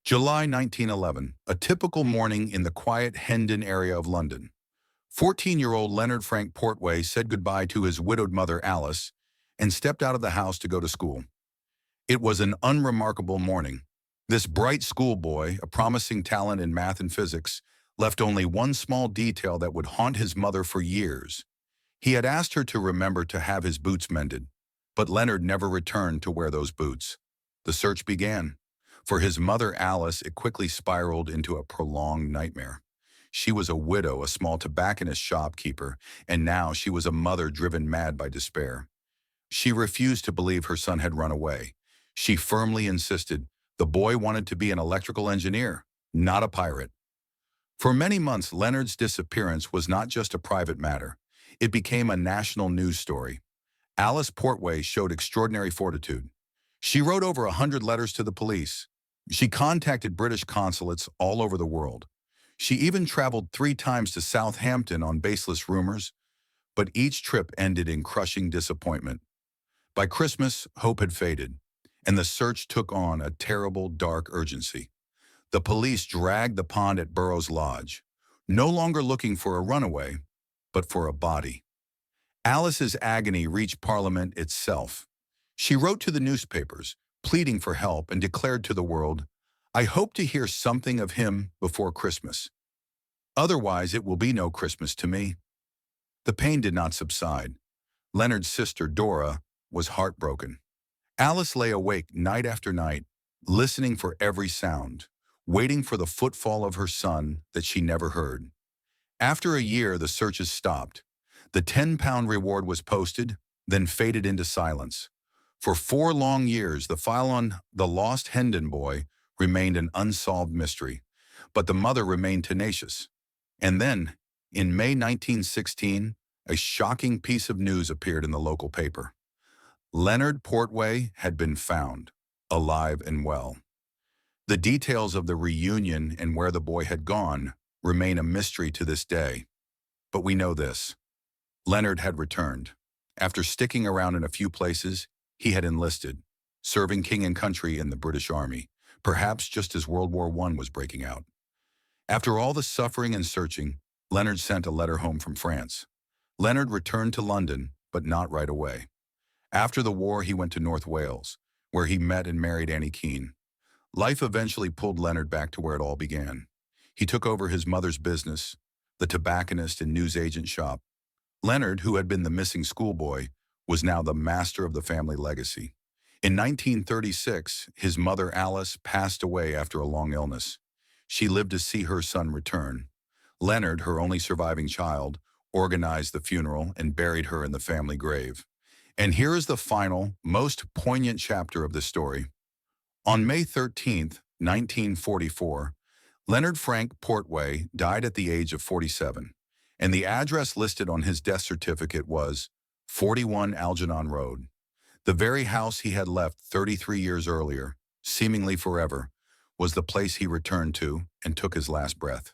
July 1911, a typical morning in the quiet Hendon area of London. 14-year-old Leonard Frank Portway said goodbye to his widowed mother Alice and stepped out of the house to go to school. It was an unremarkable morning. This bright schoolboy, a promising talent in math and physics, left only one small detail that would haunt his mother for years. He had asked her to remember to have his boots mended, but Leonard never returned to wear those boots. The search began. For his mother Alice, it quickly spiraled into a prolonged nightmare. She was a widow, a small tobacconist shopkeeper, and now she was a mother driven mad by despair. She refused to believe her son had run away. She firmly insisted the boy wanted to be an electrical engineer, not a pirate. For many months, Leonard's disappearance was not just a private matter. It became a national news story. Alice Portway showed extraordinary fortitude. She wrote over 100 letters to the police. She contacted British consulates all over the world. She even traveled 3 times to Southampton on baseless rumors, but each trip ended in crushing disappointment. By Christmas, hope had faded, and the search took on a terrible, dark urgency. The police dragged the pond at Burroughs Lodge, no longer looking for a runaway, but for a body. Alice's agony reached Parliament itself. She wrote to the newspapers, pleading for help, and declared to the world, "I hope to hear something of him before Christmas. Otherwise, it will be no Christmas to me." The pain did not subside. Leonard's sister, Dora, was heartbroken. Alice lay awake night after night, listening for every sound, waiting for the footfall of her son that she never heard. After a year, the searches stopped. The £10 reward was posted, then faded into silence. For 4 long years, the file on the lost Hendon boy remained an unsolved mystery, but the mother remained tenacious. And then, in May 1916, a shocking piece of news appeared in the local paper. Leonard Portway had been found, alive and well. The details of the reunion and where the boy had gone remain a mystery to this day. But we know this: Leonard had returned. After sticking around in a few places, he had enlisted, serving king and country in the British Army, perhaps just as World War I was breaking out. After all the suffering and searching, Leonard sent a letter home from France. Leonard returned to London, but not right away. After the war, he went to North Wales, where he met and married Annie Keane. Life eventually pulled Leonard back to where it all began. He took over his mother's business, the tobacconist and newsagent shop. Leonard, who had been the missing schoolboy, was now the master of the family legacy. In 1936, his mother Alice passed away after a long illness. She lived to see her son return. Leonard, her only surviving child, organized the funeral and buried her in the family grave. And here is the final, most poignant chapter of the story. On May 13, 1944, Leonard Frank Portway died at the age of 47, and the address listed on his death certificate was 41 Algernon Road, the very house he had left 33 years earlier, seemingly forever, was the place he returned to and took his last breath.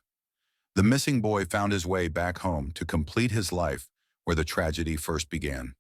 The missing boy found his way back home to complete his life where the tragedy first began.